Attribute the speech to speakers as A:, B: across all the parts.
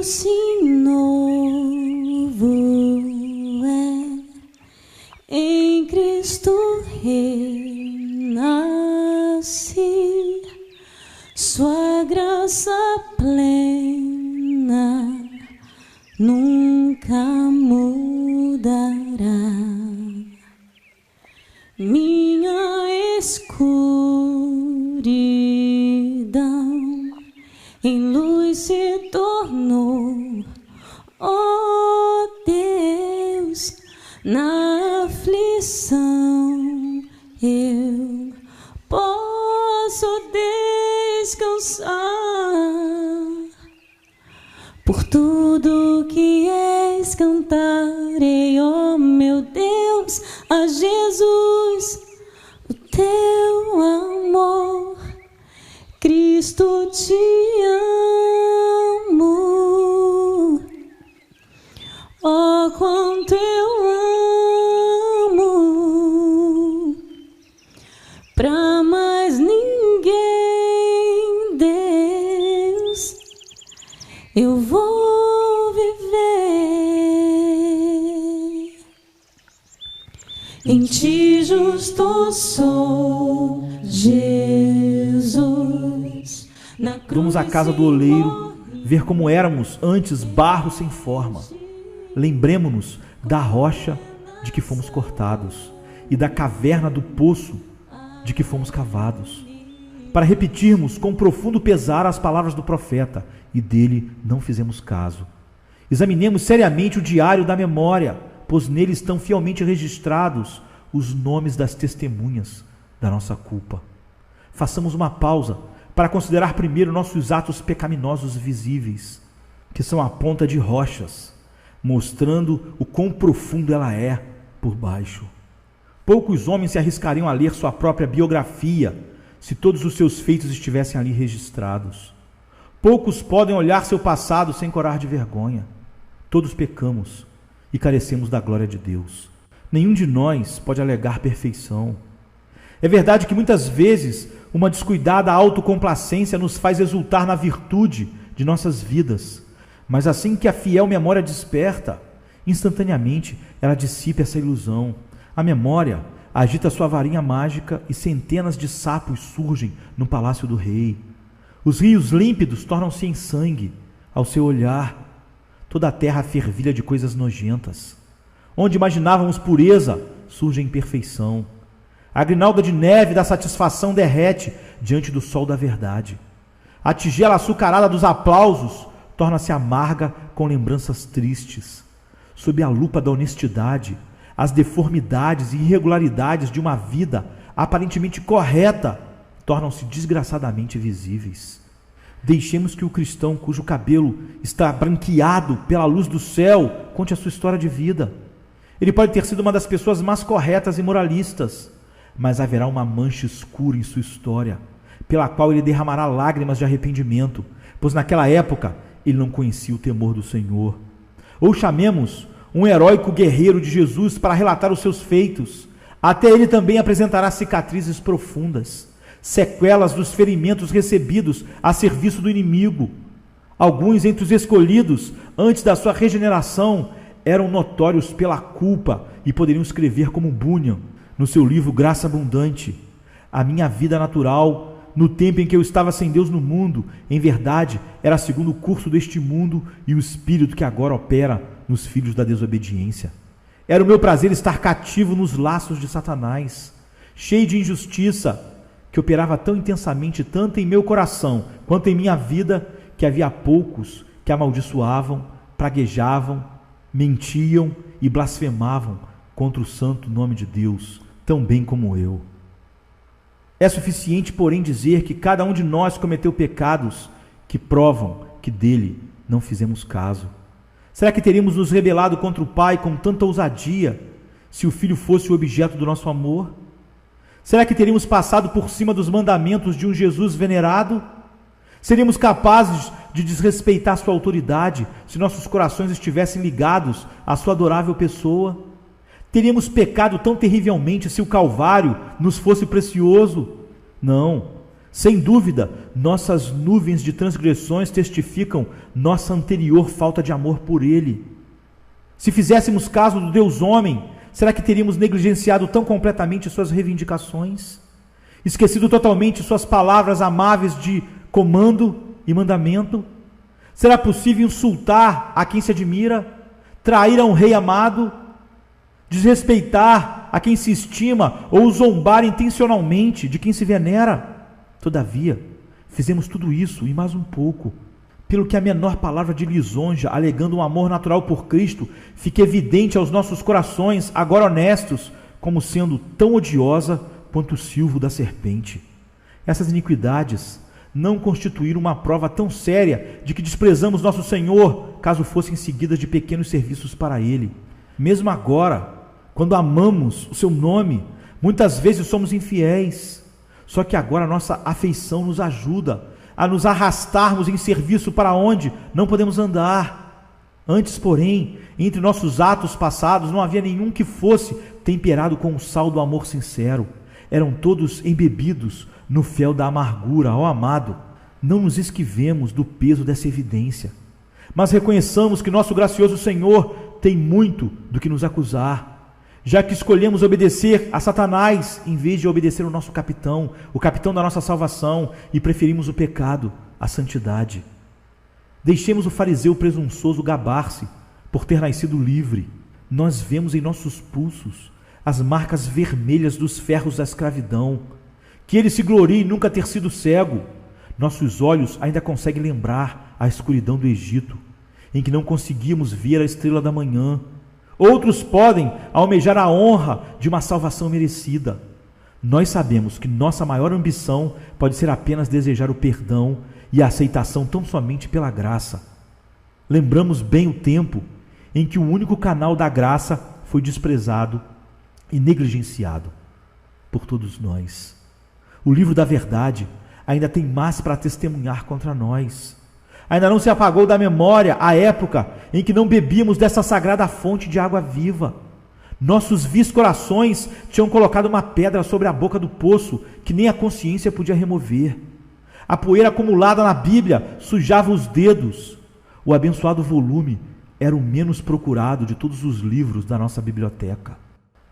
A: doce novo é em Cristo renasci, sua graça plena nunca mudará. Minha escuridão em luz se tornou, oh Deus, na aflição eu posso descansar. Por tudo que és cantarei, oh meu Deus, a Jesus, o teu amor. Cristo, te amo, oh quanto eu amo, pra mais ninguém, Deus, eu vou viver. Em ti justo sou, Jesus.
B: Vamos à casa do oleiro, ver como éramos antes barro sem forma. Lembremo-nos da rocha de que fomos cortados e da caverna do poço de que fomos cavados, para repetirmos com profundo pesar as palavras do profeta, e dele não fizemos caso. Examinemos seriamente o diário da memória, pois nele estão fielmente registrados os nomes das testemunhas da nossa culpa. Façamos uma pausa para considerar primeiro nossos atos pecaminosos visíveis, que são a ponta de rochas, mostrando o quão profundo ela é por baixo. Poucos homens se arriscariam a ler sua própria biografia se todos os seus feitos estivessem ali registrados. Poucos podem olhar seu passado sem corar de vergonha. Todos pecamos e carecemos da glória de Deus. Nenhum de nós pode alegar perfeição. É verdade que muitas vezes uma descuidada autocomplacência nos faz exultar na virtude de nossas vidas, mas assim que a fiel memória desperta, instantaneamente ela dissipa essa ilusão. A memória agita sua varinha mágica e centenas de sapos surgem no palácio do rei. Os rios límpidos tornam-se em sangue ao seu olhar. Toda a terra fervilha de coisas nojentas. Onde imaginávamos pureza, surge a imperfeição. A grinalda de neve da satisfação derrete diante do sol da verdade. A tigela açucarada dos aplausos torna-se amarga com lembranças tristes. Sob a lupa da honestidade, as deformidades e irregularidades de uma vida aparentemente correta tornam-se desgraçadamente visíveis. Deixemos que o cristão cujo cabelo está branqueado pela luz do céu conte a sua história de vida. Ele pode ter sido uma das pessoas mais corretas e moralistas, mas haverá uma mancha escura em sua história, pela qual ele derramará lágrimas de arrependimento, pois naquela época ele não conhecia o temor do Senhor. Ou chamemos um heróico guerreiro de Jesus para relatar os seus feitos. Até ele também apresentará cicatrizes profundas, sequelas dos ferimentos recebidos a serviço do inimigo. Alguns entre os escolhidos, antes da sua regeneração, eram notórios pela culpa e poderiam escrever como Bunyan, no seu livro Graça Abundante: a minha vida natural, no tempo em que eu estava sem Deus no mundo, em verdade, era segundo o curso deste mundo e o espírito que agora opera nos filhos da desobediência. Era o meu prazer estar cativo nos laços de Satanás, cheio de injustiça, que operava tão intensamente, tanto em meu coração quanto em minha vida, que havia poucos que amaldiçoavam, praguejavam, mentiam e blasfemavam contra o santo nome de Deus, tão bem como eu. É suficiente, porém, dizer que cada um de nós cometeu pecados que provam que dele não fizemos caso. Será que teríamos nos rebelado contra o Pai com tanta ousadia se o Filho fosse o objeto do nosso amor? Será que teríamos passado por cima dos mandamentos de um Jesus venerado? Seríamos capazes de desrespeitar sua autoridade se nossos corações estivessem ligados à sua adorável pessoa? Teríamos pecado tão terrivelmente se o Calvário nos fosse precioso? Não, Sem dúvida, nossas nuvens de transgressões testificam nossa anterior falta de amor por Ele. Se fizéssemos caso do Deus homem, será que teríamos negligenciado tão completamente suas reivindicações? Esquecido totalmente suas palavras amáveis de comando e mandamento? Será possível insultar a quem se admira, trair a um rei amado, desrespeitar a quem se estima ou zombar intencionalmente de quem se venera? Todavia, fizemos tudo isso e mais um pouco, pelo que a menor palavra de lisonja, alegando um amor natural por Cristo, fique evidente aos nossos corações, agora honestos, como sendo tão odiosa quanto o silvo da serpente. Essas iniquidades não constituíram uma prova tão séria de que desprezamos nosso Senhor, caso fossem seguidas de pequenos serviços para Ele. Mesmo agora, quando amamos o Seu nome, muitas vezes somos infiéis. Só que agora a nossa afeição nos ajuda a nos arrastarmos em serviço para onde não podemos andar. Antes, porém, entre nossos atos passados não havia nenhum que fosse temperado com o sal do amor sincero. Eram todos embebidos no fel da amargura. Ó amado, não nos esquivemos do peso dessa evidência, mas reconheçamos que nosso gracioso Senhor tem muito do que nos acusar, já que escolhemos obedecer a Satanás em vez de obedecer o nosso capitão, o capitão da nossa salvação, e preferimos o pecado à santidade. Deixemos o fariseu presunçoso gabar-se por ter nascido livre. Nós vemos em nossos pulsos as marcas vermelhas dos ferros da escravidão. Que ele se glorie em nunca ter sido cego. Nossos olhos ainda conseguem lembrar a escuridão do Egito, em que não conseguíamos ver a estrela da manhã. Outros podem almejar a honra de uma salvação merecida. Nós sabemos que nossa maior ambição pode ser apenas desejar o perdão e a aceitação tão somente pela graça. Lembramos bem o tempo em que o único canal da graça foi desprezado e negligenciado por todos nós. O livro da verdade ainda tem mais para testemunhar contra nós. Ainda não se apagou da memória a época em que não bebíamos dessa sagrada fonte de água viva. Nossos vis corações tinham colocado uma pedra sobre a boca do poço que nem a consciência podia remover. A poeira acumulada na Bíblia sujava os dedos. O abençoado volume era o menos procurado de todos os livros da nossa biblioteca.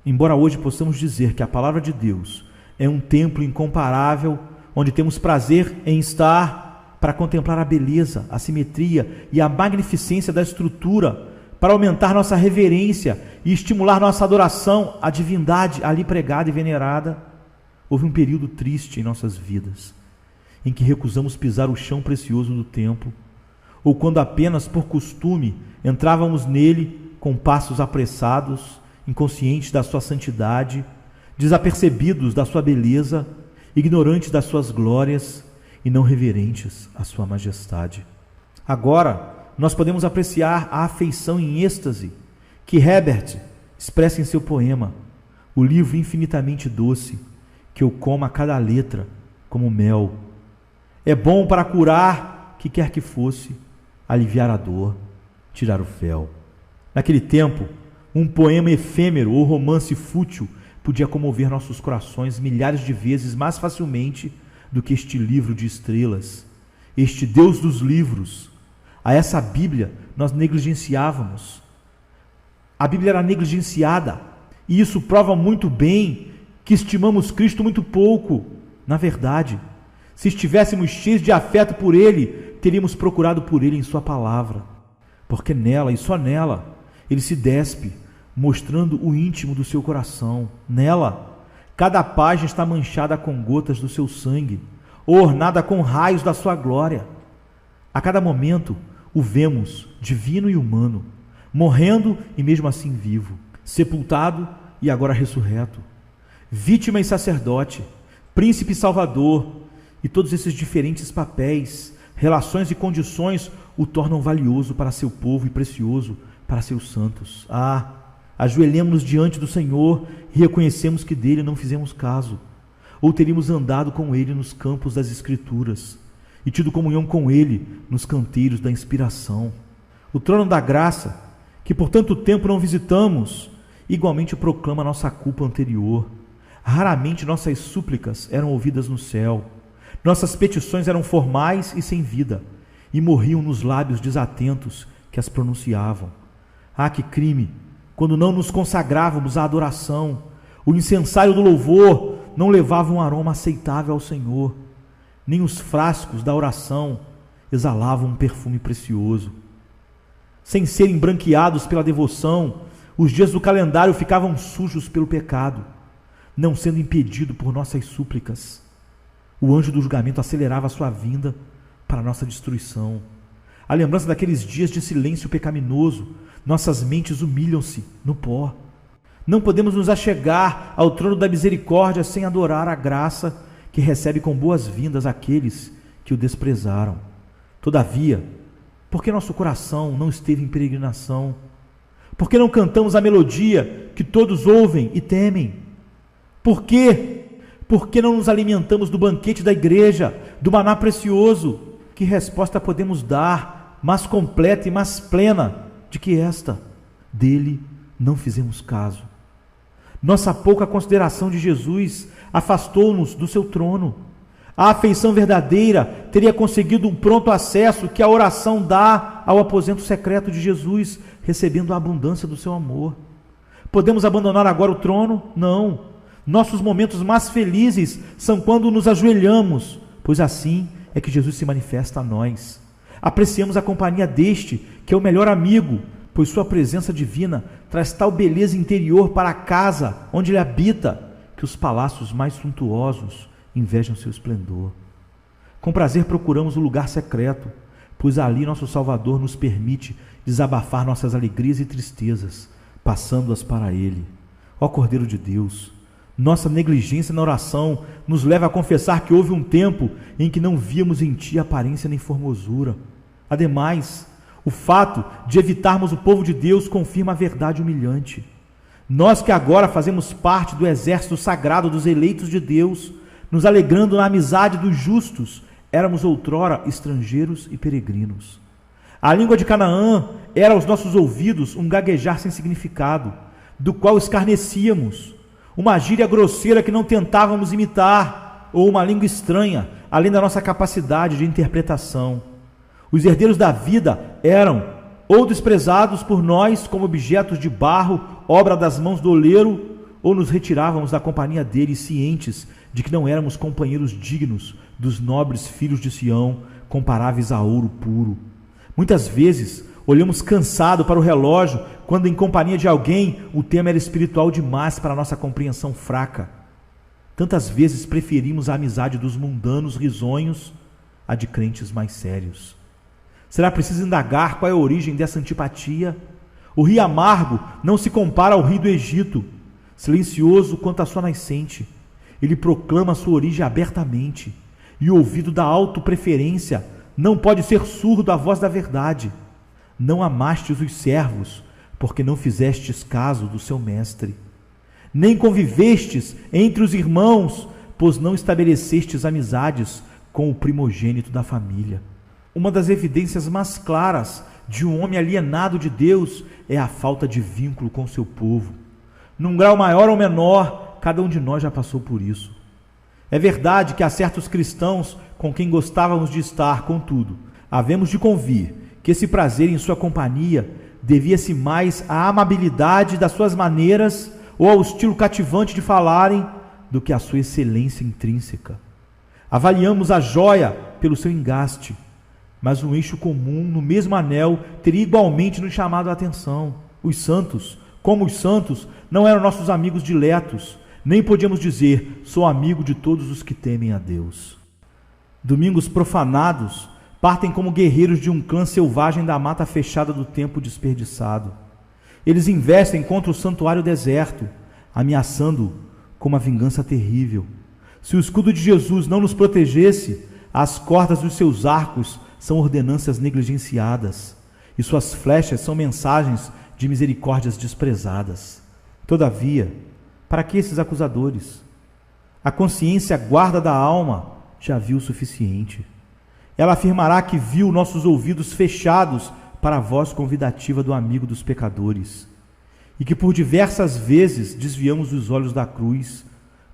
B: Embora hoje possamos dizer que a palavra de Deus é um templo incomparável, onde temos prazer em estar para contemplar a beleza, a simetria e a magnificência da estrutura, para aumentar nossa reverência e estimular nossa adoração à divindade ali pregada e venerada, houve um período triste em nossas vidas, em que recusamos pisar o chão precioso do templo, ou quando apenas por costume entrávamos nele com passos apressados, inconscientes da sua santidade, desapercebidos da sua beleza, ignorantes das suas glórias, e não reverentes à sua majestade. Agora, nós podemos apreciar a afeição em êxtase que Herbert expressa em seu poema, o livro infinitamente doce, que eu como a cada letra como mel. É bom para curar que quer que fosse, aliviar a dor, tirar o fel. Naquele tempo, um poema efêmero ou romance fútil podia comover nossos corações milhares de vezes mais facilmente do que este livro de estrelas, este Deus dos livros. A essa Bíblia nós negligenciávamos. A Bíblia era negligenciada, e isso prova muito bem que estimamos Cristo muito pouco. Na verdade, se estivéssemos cheios de afeto por Ele, teríamos procurado por Ele em Sua palavra, porque nela e só nela Ele se despe, mostrando o íntimo do seu coração. Nela, cada página está manchada com gotas do seu sangue, ornada com raios da sua glória. A cada momento o vemos, divino e humano, morrendo e mesmo assim vivo, sepultado e agora ressurreto, vítima e sacerdote, príncipe e salvador, e todos esses diferentes papéis, relações e condições o tornam valioso para seu povo e precioso para seus santos. Ajoelhemos-nos diante do Senhor e reconhecemos que dele não fizemos caso, ou teríamos andado com ele nos campos das Escrituras e tido comunhão com ele nos canteiros da inspiração. O trono da graça, que por tanto tempo não visitamos, igualmente proclama nossa culpa anterior. Raramente nossas súplicas eram ouvidas no céu. Nossas petições eram formais e sem vida, e morriam nos lábios desatentos que as pronunciavam. Ah, que crime, quando não nos consagrávamos à adoração! O incensário do louvor não levava um aroma aceitável ao Senhor, nem os frascos da oração exalavam um perfume precioso. Sem serem branqueados pela devoção, os dias do calendário ficavam sujos pelo pecado, não sendo impedido por nossas súplicas. O anjo do julgamento acelerava a sua vinda para a nossa destruição. A lembrança daqueles dias de silêncio pecaminoso, nossas mentes humilham-se no pó. Não podemos nos achegar ao trono da misericórdia sem adorar a graça que recebe com boas-vindas aqueles que o desprezaram. Todavia, por que nosso coração não esteve em peregrinação? Por que não cantamos a melodia que todos ouvem e temem? Por quê? Por que não nos alimentamos do banquete da igreja, do maná precioso? Que resposta podemos dar, mais completa e mais plena, de que esta? Dele não fizemos caso. Nossa pouca consideração de Jesus afastou-nos do seu trono. A afeição verdadeira teria conseguido um pronto acesso que a oração dá ao aposento secreto de Jesus, recebendo a abundância do seu amor. Podemos abandonar agora o trono? Não. Nossos momentos mais felizes são quando nos ajoelhamos, pois assim é que Jesus se manifesta a nós. Apreciamos a companhia deste, que é o melhor amigo, pois sua presença divina traz tal beleza interior para a casa onde ele habita, que os palácios mais suntuosos invejam seu esplendor. Com prazer procuramos o lugar secreto, pois ali nosso Salvador nos permite desabafar nossas alegrias e tristezas, passando-as para ele. Ó Cordeiro de Deus, nossa negligência na oração nos leva a confessar que houve um tempo em que não víamos em ti aparência nem formosura. Ademais, o fato de evitarmos o povo de Deus confirma a verdade humilhante. Nós que agora fazemos parte do exército sagrado dos eleitos de Deus, nos alegrando na amizade dos justos, éramos outrora estrangeiros e peregrinos. A língua de Canaã era aos nossos ouvidos um gaguejar sem significado, do qual escarnecíamos, uma gíria grosseira que não tentávamos imitar, ou uma língua estranha, além da nossa capacidade de interpretação. Os herdeiros da vida eram ou desprezados por nós como objetos de barro, obra das mãos do oleiro, ou nos retirávamos da companhia deles cientes de que não éramos companheiros dignos dos nobres filhos de Sião, comparáveis a ouro puro. Muitas vezes olhamos cansado para o relógio quando em companhia de alguém o tema era espiritual demais para a nossa compreensão fraca. Tantas vezes preferimos a amizade dos mundanos risonhos à de crentes mais sérios. Será preciso indagar qual é a origem dessa antipatia? O rio amargo não se compara ao rio do Egito, silencioso quanto a sua nascente. Ele proclama sua origem abertamente, e o ouvido da autopreferência não pode ser surdo à voz da verdade. Não amastes os servos, porque não fizestes caso do seu mestre. Nem convivestes entre os irmãos, pois não estabelecestes amizades com o primogênito da família. Uma das evidências mais claras de um homem alienado de Deus é a falta de vínculo com seu povo. Num grau maior ou menor, cada um de nós já passou por isso. É verdade que há certos cristãos com quem gostávamos de estar, contudo, havemos de convir que esse prazer em sua companhia devia-se mais à amabilidade das suas maneiras ou ao estilo cativante de falarem do que à sua excelência intrínseca. Avaliamos a joia pelo seu engaste, mas um eixo comum no mesmo anel teria igualmente nos chamado a atenção. Os santos, como os santos, não eram nossos amigos diletos, nem podíamos dizer, sou amigo de todos os que temem a Deus. Domingos profanados partem como guerreiros de um clã selvagem da mata fechada do tempo desperdiçado. Eles investem contra o santuário deserto, ameaçando-o com uma vingança terrível. Se o escudo de Jesus não nos protegesse, as cordas dos seus arcos são ordenanças negligenciadas, e suas flechas são mensagens de misericórdias desprezadas. Todavia, para que esses acusadores? A consciência guarda da alma já viu o suficiente. Ela afirmará que viu nossos ouvidos fechados para a voz convidativa do amigo dos pecadores, e que por diversas vezes desviamos os olhos da cruz,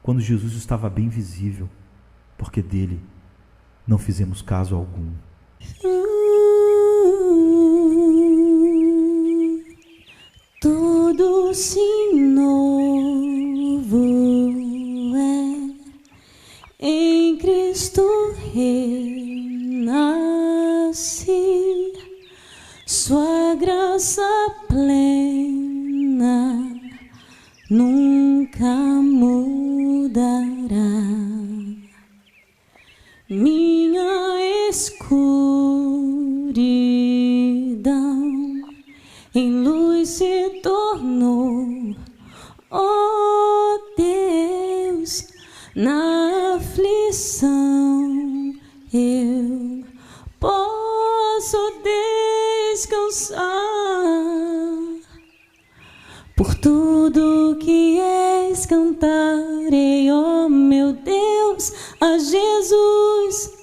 B: quando Jesus estava bem visível, porque dele não fizemos caso algum.
A: Tudo se novo é, em Cristo renasci, sua graça plena nunca mudará. Minha escuridão em luz se tornou, oh Deus, na aflição eu posso descansar. Por tudo que és cantarei, ó meu Deus, a Jesus,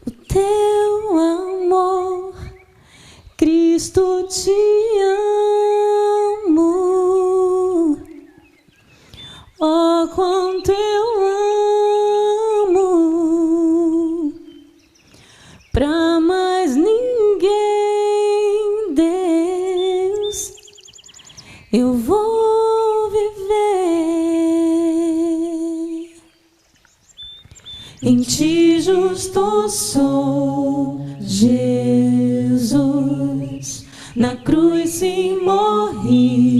A: o teu amor. Cristo, te amo, oh quanto eu amo, pra mais ninguém, Deus, eu vou viver. Em ti justo sou, Jesus, na cruz sim morri,